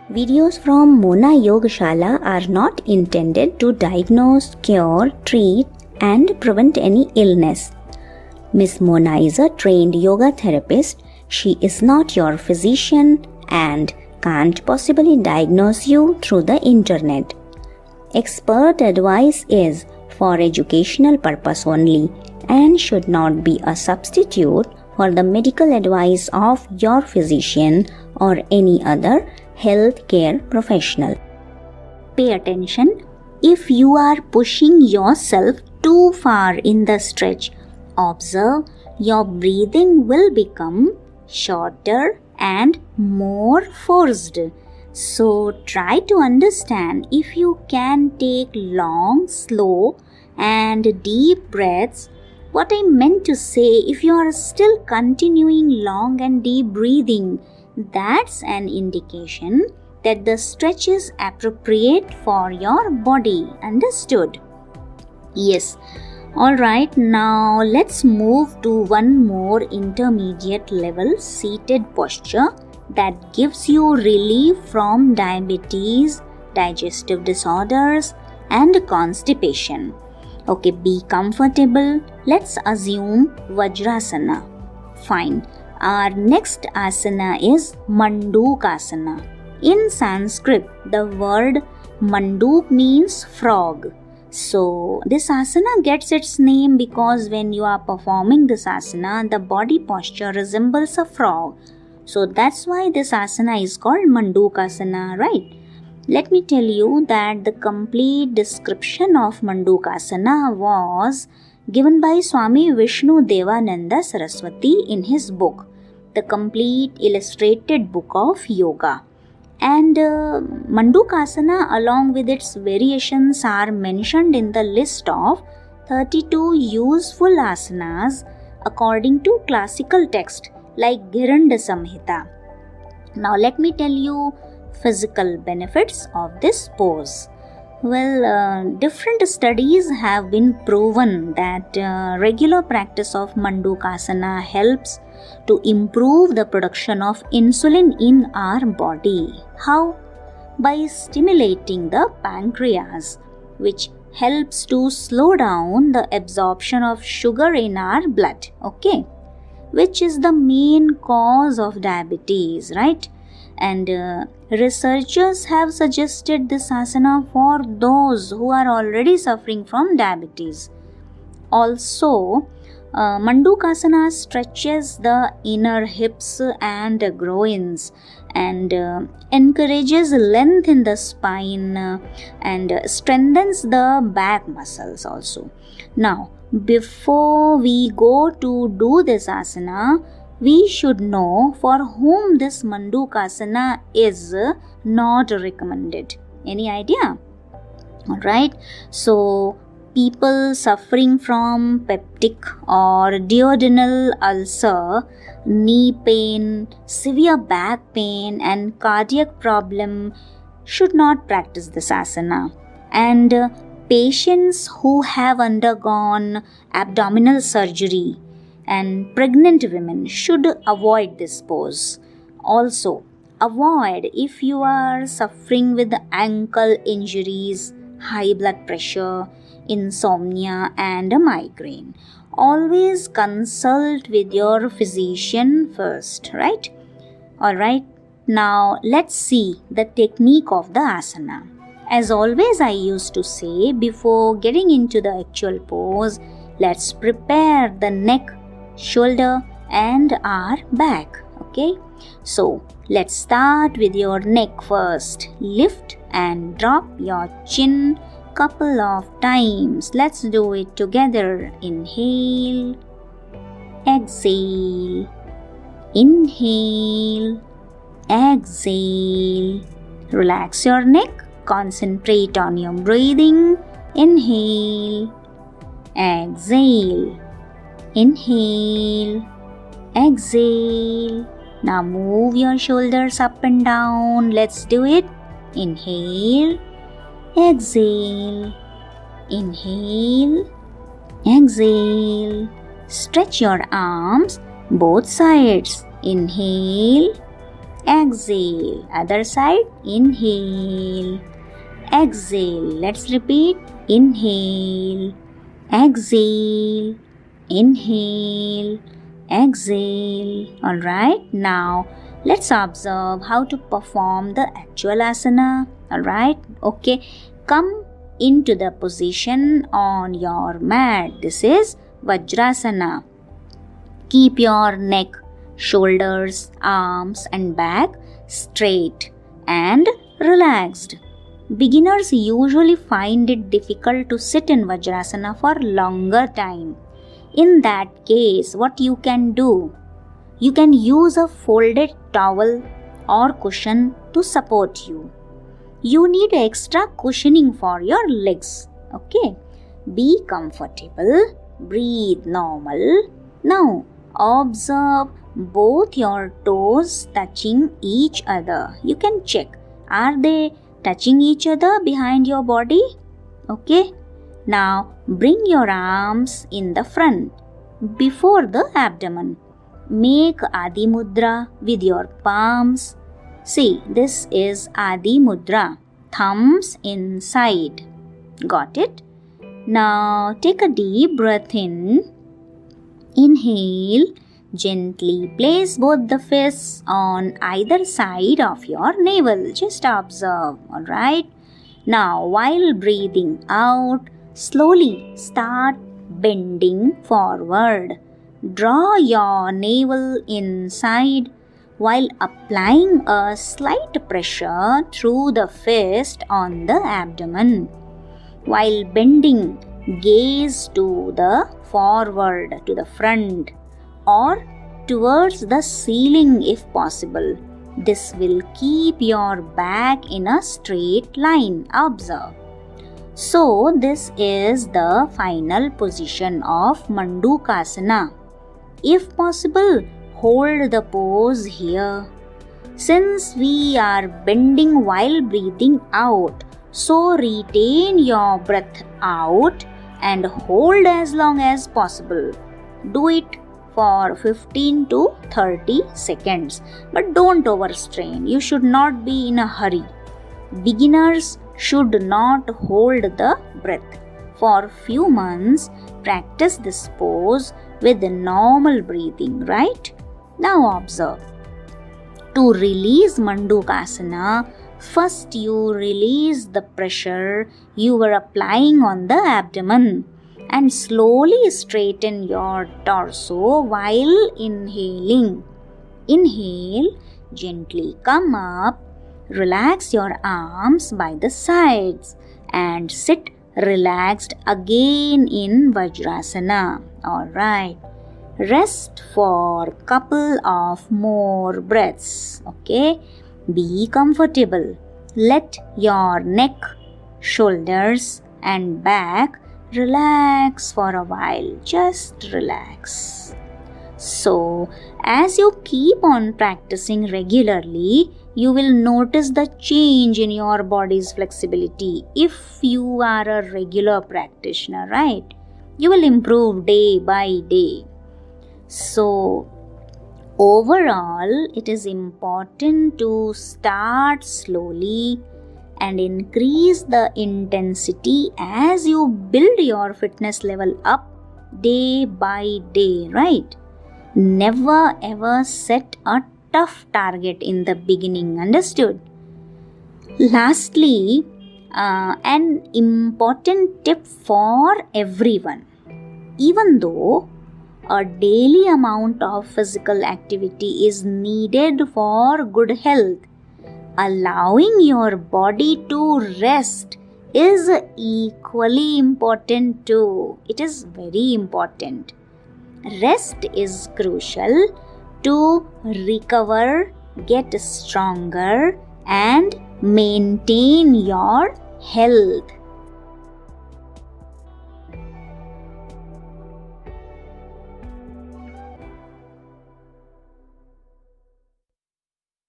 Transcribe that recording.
Videos from Mona Yogashala are not intended to diagnose, cure, treat, and prevent any illness. Miss Mona is a trained yoga therapist. She is not your physician and can't possibly diagnose you through the internet. Expert advice is for educational purpose only and should not be a substitute for the medical advice of your physician or any other healthcare professional. Pay attention. If you are pushing yourself too far in the stretch, observe your breathing will become shorter and more forced. So try to understand if you can take long, slow and deep breaths. What I meant to say, if you are still continuing long and deep breathing, that's an indication that the stretch is appropriate for your body. Understood? Yes. Alright, now let's move to one more intermediate level seated posture that gives you relief from diabetes, digestive disorders, and constipation. Okay, be comfortable. Let's assume Vajrasana. Fine. Our next asana is Mandukasana. In Sanskrit, the word Manduk means frog. So, this asana gets its name because when you are performing this asana, the body posture resembles a frog. So, that's why this asana is called Mandukasana, right? Let me tell you that the complete description of Mandukasana was given by Swami Vishnu Devananda Saraswati in his book, The Complete Illustrated Book of Yoga. And Mandukasana along with its variations are mentioned in the list of 32 useful asanas according to classical text like Giranda Samhita. Now let me tell you physical benefits of this pose. Well, different studies have been proven that regular practice of Mandukasana helps to improve the production of insulin in our body. How? By stimulating the pancreas, which helps to slow down the absorption of sugar in our blood, okay? Which is the main cause of diabetes, right? And researchers have suggested this asana for those who are already suffering from diabetes. Also, Mandukasana stretches the inner hips and groins and encourages length in the spine and strengthens the back muscles also. Now, before we go to do this asana, we should know for whom this Mandukasana is not recommended. Any idea? Alright, so people suffering from peptic or duodenal ulcer, knee pain, severe back pain and cardiac problem should not practice this asana. And patients who have undergone abdominal surgery and pregnant women should avoid this pose. Also, avoid if you are suffering with ankle injuries, high blood pressure, insomnia and a migraine. Always consult with your physician first, right? Alright, now let's see the technique of the asana. As always, I used to say before getting into the actual pose, let's prepare the neck, shoulder and our back. Okay, so let's start with your neck first. Lift and drop your chin couple of times. Let's do it together. Inhale, exhale, inhale, exhale. Relax your neck. Concentrate on your breathing. Inhale, exhale. Inhale, exhale. Now move your shoulders up and down. Let's do it. Inhale, exhale. Inhale, exhale. Stretch your arms both sides. Inhale, exhale. Other side, inhale, exhale. Let's repeat. Inhale, exhale, inhale, exhale. Alright, now let's observe how to perform the actual asana. Alright, okay, come into the position on your mat. This is Vajrasana. Keep your neck, shoulders, arms and back straight and relaxed. Beginners usually find it difficult to sit in Vajrasana for longer time. In that case, what you can do? You can use a folded towel or cushion to support you. You need extra cushioning for your legs. Okay? Be comfortable. Breathe normal. Now, observe both your toes touching each other. You can check. Are they touching each other behind your body? Okay? Now, bring your arms in the front, before the abdomen. Make Adi Mudra with your palms. See, this is Adi Mudra. Thumbs inside. Got it? Now, take a deep breath in. Inhale. Gently place both the fists on either side of your navel. Just observe. Alright? Now, while breathing out, slowly start bending forward. Draw your navel inside while applying a slight pressure through the fist on the abdomen. While bending, gaze to the forward, to the front, or towards the ceiling if possible. This will keep your back in a straight line. Observe. So, this is the final position of Mandukasana. If possible, hold the pose here. Since we are bending while breathing out, so retain your breath out and hold as long as possible. Do it for 15 to 30 seconds. But don't overstrain. You should not be in a hurry. Beginners should not hold the breath. For few months, practice this pose with normal breathing, right? Now observe. To release Mandukasana, first you release the pressure you were applying on the abdomen and slowly straighten your torso while inhaling. Inhale, gently come up, relax your arms by the sides and sit relaxed again in Vajrasana. Alright. Rest for couple of more breaths. Okay. Be comfortable. Let your neck, shoulders and back relax for a while. Just relax. So, as you keep on practicing regularly, you will notice the change in your body's flexibility. If you are a regular practitioner, right? You will improve day by day. So, overall, it is important to start slowly and increase the intensity as you build your fitness level up day by day, right? Never ever set a tough target in the beginning, understood? Lastly, an important tip for everyone. Even though a daily amount of physical activity is needed for good health, allowing your body to rest is equally important too. It is very important. Rest is crucial to recover, get stronger, and maintain your health.